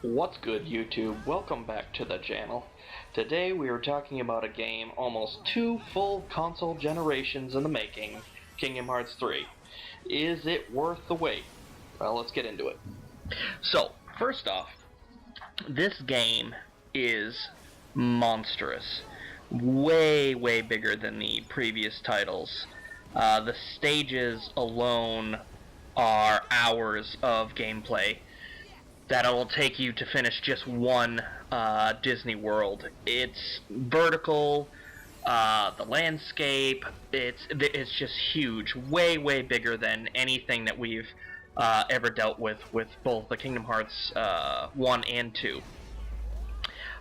What's good, YouTube? Welcome back to the channel. Today we are talking about a game almost 2 full console generations in the making, Kingdom Hearts 3. Is it worth the wait? Well, let's get into it. So, first off, this game is monstrous. Way, way bigger than the previous titles. The stages alone are hours of gameplay that it'll take you to finish just one Disney World. It's vertical, the landscape, it's just huge, way, way bigger than anything that we've ever dealt with both the Kingdom Hearts 1 and 2.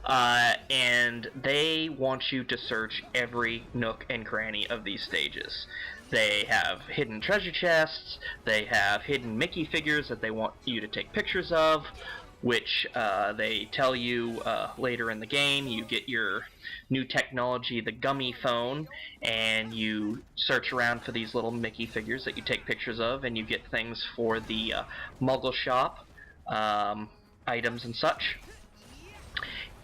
And they want you to search every nook and cranny of these stages. They have hidden treasure chests, they have hidden Mickey figures that they want you to take pictures of, which they tell you later in the game. You get your new technology, the gummy phone, and you search around for these little Mickey figures that you take pictures of, and you get things for the Muggle shop, items and such.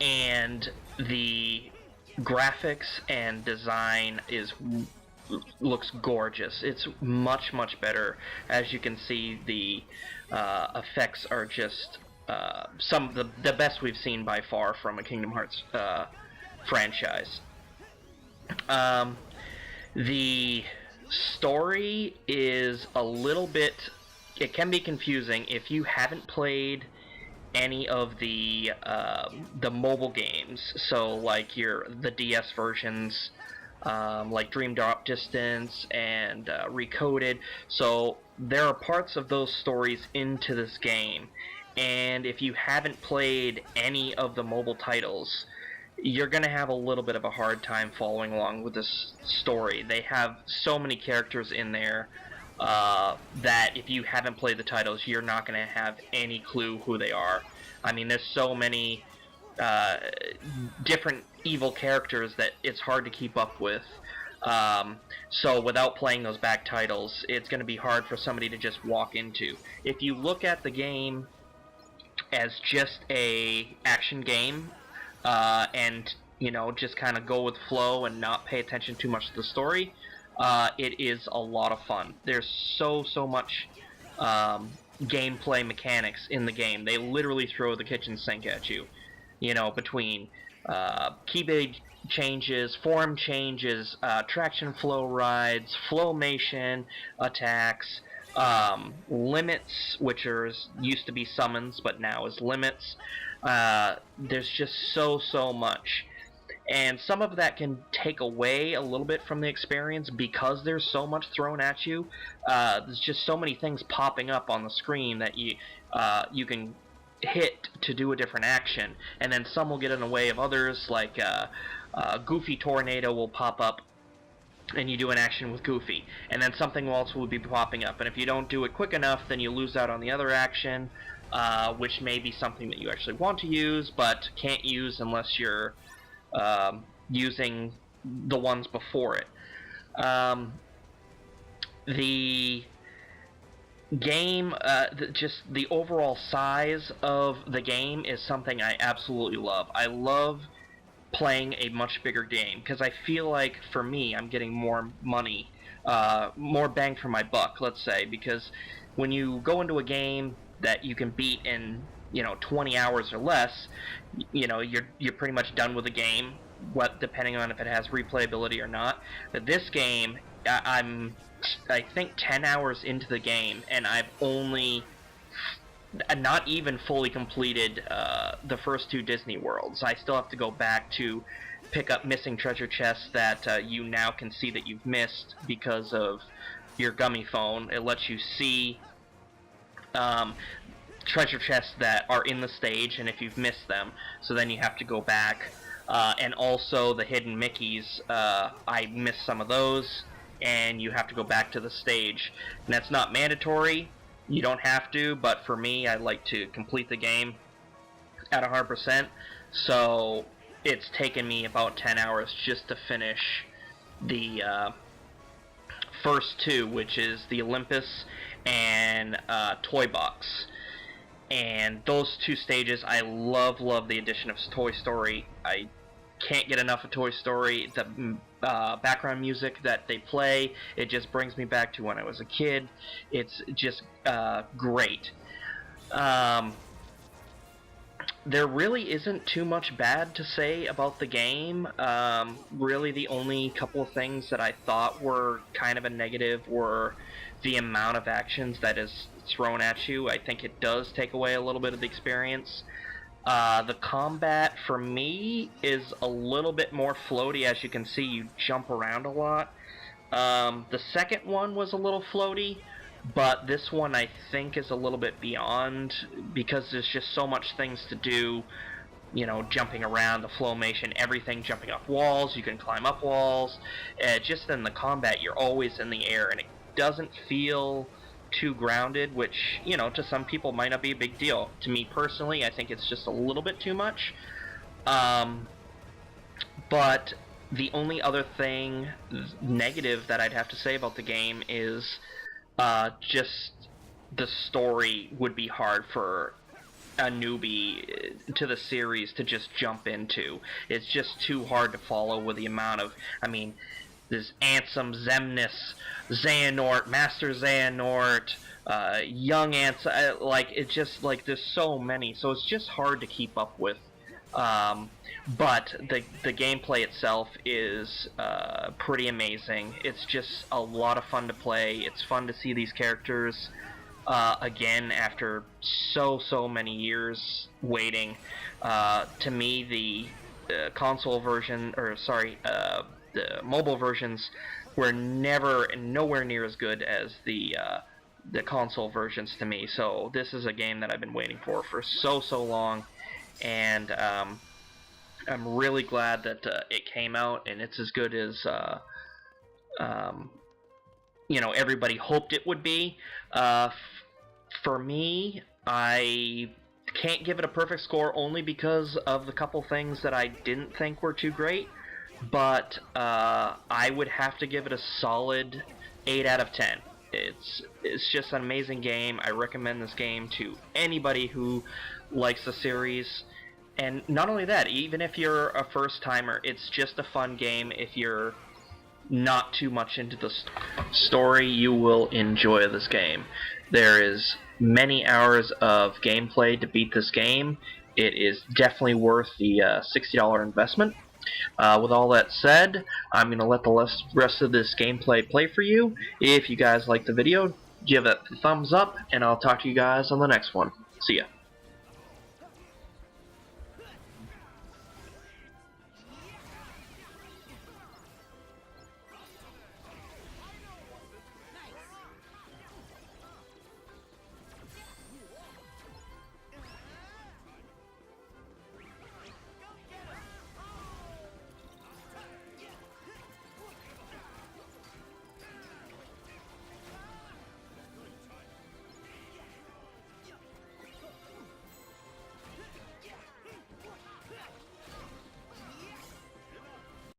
And the graphics and design looks gorgeous. It's much better. As you can see, the effects are just some of the best we've seen by far from a Kingdom Hearts franchise. The story is a little bit, it can be confusing if you haven't played any of the mobile games, so like the DS versions, like Dream Drop Distance and Recoded. So there are parts of those stories into this game, and if you haven't played any of the mobile titles, you're gonna have a little bit of a hard time following along with this story. They have so many characters in there that if you haven't played the titles, you're not going to have any clue who they are. I mean, there's so many different evil characters that it's hard to keep up with. So without playing those back titles, it's going to be hard for somebody to just walk into. If you look at the game as just a action game, and just kind of go with flow and not pay attention too much to the story, it is a lot of fun. There's so much gameplay mechanics in the game. They literally throw the kitchen sink at you. Between keyblade changes, form changes, traction flow rides, flowmation attacks, limits, which used to be summons but now is limits. There's just so much. And some of that can take away a little bit from the experience because there's so much thrown at you. There's just so many things popping up on the screen that you can hit to do a different action, and then some will get in the way of others, like Goofy Tornado will pop up and you do an action with Goofy, and then something else will be popping up, and if you don't do it quick enough, then you lose out on the other action, which may be something that you actually want to use but can't use unless you're using the ones before it. The game, just the overall size of the game is something I absolutely love. I love playing a much bigger game because I feel like, for me, I'm getting more money, more bang for my buck, let's say, because when you go into a game that you can beat in 20 hours or less, you're pretty much done with the game, depending on if it has replayability or not. But this game, I think 10 hours into the game, and I've only not even fully completed the first 2 Disney Worlds. I still have to go back to pick up missing treasure chests that you now can see that you've missed because of your gummy phone. It lets you see treasure chests that are in the stage, and if you've missed them, so then you have to go back. And also the hidden Mickeys, I missed some of those, and you have to go back to the stage. And that's not mandatory, you don't have to, but for me, I like to complete the game at 100%, so it's taken me about 10 hours just to finish the first 2, which is the Olympus and Toy Box. And those two stages, I love the addition of Toy Story. I can't get enough of Toy Story. The background music that they play, it just brings me back to when I was a kid. It's just great. There really isn't too much bad to say about the game. Really, the only couple of things that I thought were kind of a negative were the amount of actions that is thrown at you. I think it does take away a little bit of the experience. The combat, for me, is a little bit more floaty. As you can see, you jump around a lot. The second one was a little floaty, but this one I think is a little bit beyond, because there's just so much things to do. You know, jumping around, the flowmation, everything, jumping up walls, you can climb up walls. Just in the combat, you're always in the air, and it doesn't feel too grounded, which, you know, to some people might not be a big deal. To me personally, I think it's just a little bit too much. But the only other thing negative that I'd have to say about the game is just the story would be hard for a newbie to the series to just jump into. It's just too hard to follow with the amount of, I mean, there's Ansem, Xemnas, Xehanort, Master Xehanort, young Ansem, like, it's just, like, there's so many, so it's just hard to keep up with. But the gameplay itself is pretty amazing. It's just a lot of fun to play. It's fun to see these characters again after so many years waiting. To me, the console version, or sorry, the mobile versions were nowhere near as good as the console versions to me. So this is a game that I've been waiting for so long, and I'm really glad that it came out, and it's as good as you know, everybody hoped it would be. For me, I can't give it a perfect score only because of the couple things that I didn't think were too great, but I would have to give it a solid 8 out of 10. It's just an amazing game. I recommend this game to anybody who likes the series. And not only that, even if you're a first timer, it's just a fun game. If you're not too much into the story, you will enjoy this game. There is many hours of gameplay to beat this game. It is definitely worth the $60 investment. With all that said, I'm going to let the rest of this gameplay play for you. If you guys like the video, give it a thumbs up, and I'll talk to you guys on the next one. See ya.